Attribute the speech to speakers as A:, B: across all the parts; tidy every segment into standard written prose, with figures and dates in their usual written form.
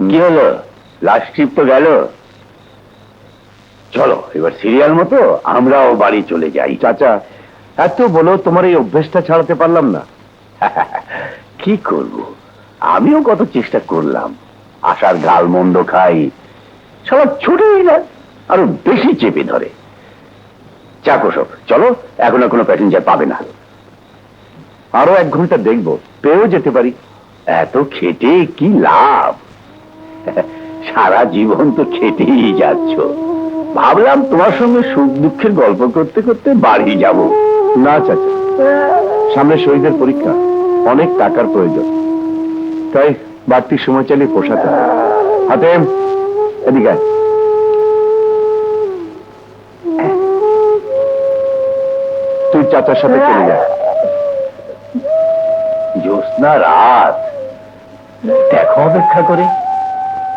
A: কি হলো, last trip তো গেল, চলো এবার সিরিয়াল মতো আমরাও বাড়ি চলে যাই।
B: চাচা, এত বলো তোমার এই অভ্যেসটা ছাড়াতে পারলাম না।
A: কি করব, আমিও কত চেষ্টা করলাম, আশার গাল মন্দ খাই, সবার ছুটেই যায়, আরো বেশি চেপে ধরে। চাকো সব, চলো, এখন আর কোনো প্যাসেঞ্জার পাবে না।
B: আরো 1 ঘন্টা দেখবো, পেয়েও যেতে পারি।
A: এত খেটে কি লাভ, সারা জীবন তো খেটেই যাচ্ছ। ভাবলাম তোমার সঙ্গে সুখ দুঃখের গল্প করতে করতে বাড়ি যাব।
B: না চাচা, সামনে শহীদের পরীক্ষা, অনেক টাকার প্রয়োজন, তাই বাড়তি সময় চালিয়ে পোষাতে হবে। হাতেম, এদিকে আয়। তুই চাচার সাথে চলে যা।
A: জ্যোৎস্না রাত, দেখো অপেক্ষা করে,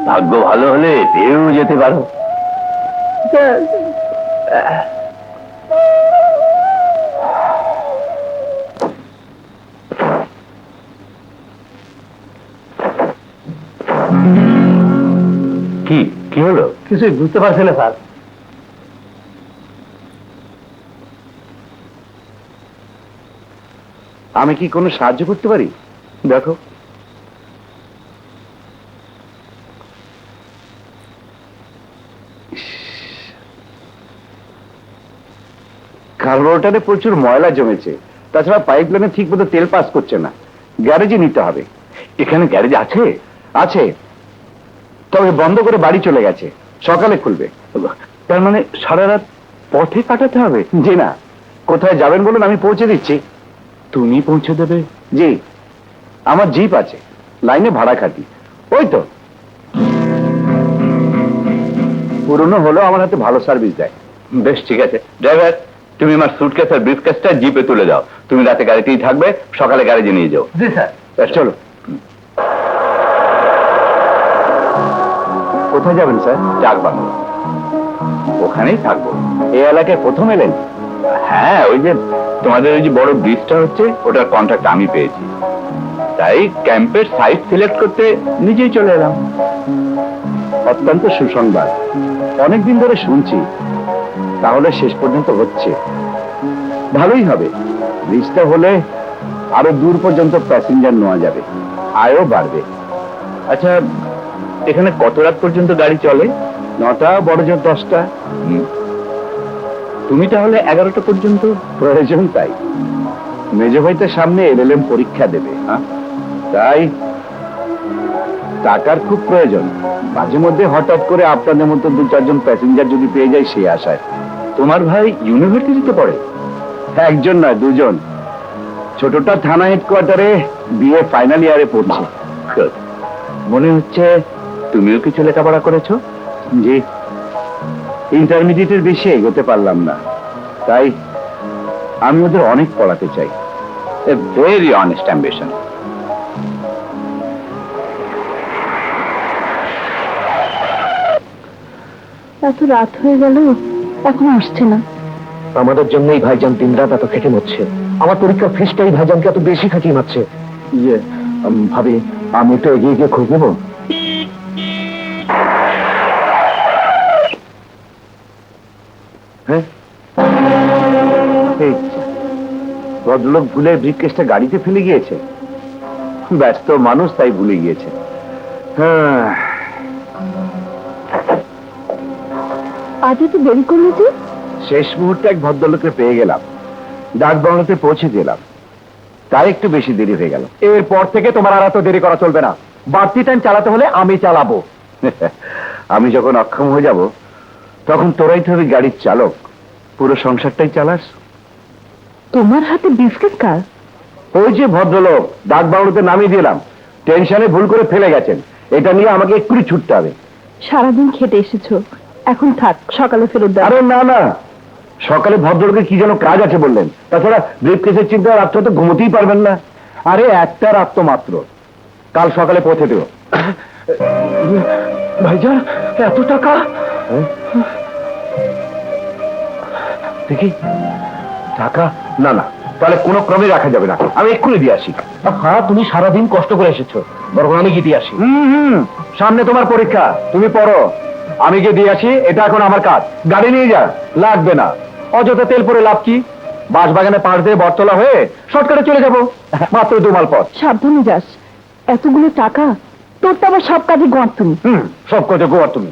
A: ভাগ্য ভালো হলে পেয়েও যেতে পারো। কি কি হলো?
B: কিছুই বুঝতে পারছি না স্যার। আমি কি কোনো সাহায্য করতে পারি? দেখো। কার্বোরেটরে প্রচুর ময়লা জমেছে, তাছাড়া পাইপ লাইনে ঠিক মতো তেল পাস করছে না, গ্যারেজে নিতে হবে।
A: এখানে গ্যারেজ আছে?
B: আছে, তবে বন্ধ করে বাড়ি চলে গেছে, সকালে খুলবে।
A: তার মানে সারা রাত পথে কাটাতে হবে?
B: জি না, কোথায় যাবেন বলুন, আমি পৌঁছে দিচ্ছি।
A: তুমি পৌঁছে দেবে?
B: জি, আমার জিপ আছে, লাইনে ভাড়া খাটি। ওই তো, পুরনো হলেও আমার হাতে ভালো সার্ভিস দেয়।
A: বেশ, ঠিক আছে। ড্রাইভার, তুমি আমার সুটকেস আর ব্রিফকেসটা জিপে তুলে দাও। তুমি রাতে গাড়িতেই থাকবে, সকালে গ্যারেজে নিয়ে যাও।
B: জি স্যার। চলো। কোথায় যাবেন স্যার?
A: ডাক বাংলো, ওখানেই থাকবো।
B: এই এলাকায় প্রথম এলেন?
A: হ্যাঁ, ওই যে তোমাদের ওই যে বড় ব্রিজটা হচ্ছে, ওটার কন্ট্রাক্ট আমি পেয়েছি, তাই ক্যাম্পের সাইট সিলেক্ট করতে নিজেই চলে এলাম।
B: অত্যন্ত সুসংবাদ, অনেকদিন ধরে শুনছি, তাহলে শেষ পর্যন্ত হচ্ছে, ভালোই হবে। ব্রিজটা হলে আরো দূর পর্যন্ত প্যাসেঞ্জার নেওয়া যাবে, আয়ও বাড়বে।
A: আচ্ছা, এখানে কত রাত পর্যন্ত গাড়ি চলে?
B: 9টা, বড় জোর 10টা।
A: তুমি তাহলে 11টা পর্যন্ত?
B: প্রয়োজন তাই, মেজ ভাইতে সামনে এলএলএম পরীক্ষা দেবে, তাই টাকার খুব প্রয়োজন। মাঝে মধ্যে হঠাৎ করে আপনাদের মতো 2-4 জন প্যাসেঞ্জার যদি পেয়ে যায় সেই আশায়।
A: তোমার ভাই ইউনিভার্সিটিতে পড়ে?
B: একজন নয়, 2 জন। ছোটটা থানা হেডকোয়ার্টারে বিএ ফাইনাল ইয়ারে পড়ছে।
A: মনে হচ্ছে তুমিও কিছু লেখাপড়া করেছো?
B: জি, ইন্টারমিডিয়েটের বেশি এগোতে পারলাম না, তাই আমি ওদের অনেক পড়াতে চাই।
A: A very honest ambition.
C: এত রাত হয়ে গেল, এখন আসছে না।
B: আমাদের জন্যই ভাইজান দিনরাত এত খেটে মরছে। আমার পরীক্ষার ফিসটাই ভাইজানকে এত বেশি খাটিয়ে মারছে। ইয়ে, ভাবি আমি তো এগিয়ে গিয়ে খোঁজ নেবো। হ্যাঁ, ভদ্রলোক ভুলে ব্রিফকেসটা গাড়িতে ফেলে গিয়েছে। ব্যস্ত মানুষ, তাই ভুলে গিয়েছে। হ্যাঁ,
C: আজ তো দেরি করলি যে?
B: শেষ মুহূর্তে এক ভদ্রলোককে পেয়ে গেলাম, ডাক বাংলোতে পৌঁছে দিলাম, তাই একটু বেশি দেরি হয়ে গেল। এরপর থেকে তোমার আর এত দেরি করা চলবে না, বাড়তি টাইম চালাতে হলে আমি চালাবো। আমি যখন অক্ষম হয়ে যাব তখন তোরাই তো হবে গাড়ির চালক, পুরো সংসারটাই চালাস।
C: তোমার হাতে বিস্কিট কার?
B: ওই যে ভদ্রলোক, ডাক বাংলোতে নামিয়ে দিলাম, টেনশনে ভুল করে ফেলে গেছেন, এটা নিয়ে আমাকে এক্ষুনি ছুটতে হবে।
C: সারাদিন খেটে এসেছো, এখন থাক, সকালে ফেরত দাও।
B: আরে না না, সকালে ভদ্রলোকের কি যেন কাজ আছে বললেন, তাছাড়া ব্রিফকেসের চিন্তা রাত্রে তো ঘুমোতেই পারবেন না। আরে একটা রাত তো মাত্র, কাল সকালে পৌঁছে দেব। ভাইজান, এত টাকা? দেখি টাকা, না না, তাহলে কোনো ক্রমে রাখা যাবে না, আমি এক্ষুনি দিয়ে আসি। হ্যাঁ, তুমি সারাদিন কষ্ট করে এসেছো, বরং আমি গিয়ে দিয়ে আসি। সামনে তোমার পরীক্ষা, তুমি পড়ো, আমি গিয়ে দিয়ে আসি, এটা এখন আমার কাজ। গাড়ি নিয়ে যা, লাগবে না, অযথা তেল পরে লাভ কি? বাঁশবাগানে পাশ দিয়ে বটতলা হয়ে শর্টকাটে চলে যাব, মাত্র 2 মাইল পথ।
C: সাবধানে যাস, এতগুলো টাকা, তোর তো আবার সব কাজে গর্তনি।
B: সব কথা গোয়ার তুমি।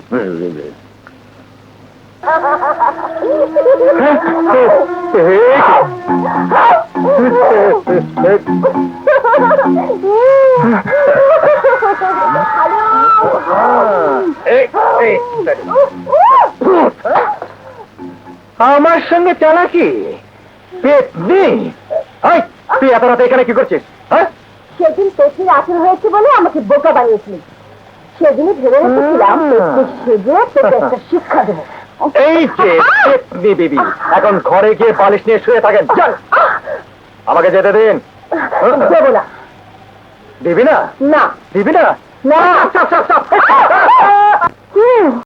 B: আমার সঙ্গে চালাকি? পেট নেই? তুই এত রাতে এখানে কি করছিস? হ্যাঁ,
C: সেদিন পেটনির আচর হয়েছে বলে আমাকে বোকা বানিয়েছিলি। সেদিনই ভেবে রেখেছিলাম সেজে তোকে একটা শিক্ষা দেবো।
B: এই যে পেটনি দিবি, এখন ঘরে গিয়ে বালিশ নিয়ে শুয়ে থাকেন। চল, আমাকে যেতে দিন।
C: দেবো না।
B: দিবি না?
C: না
B: দিবি না?
C: না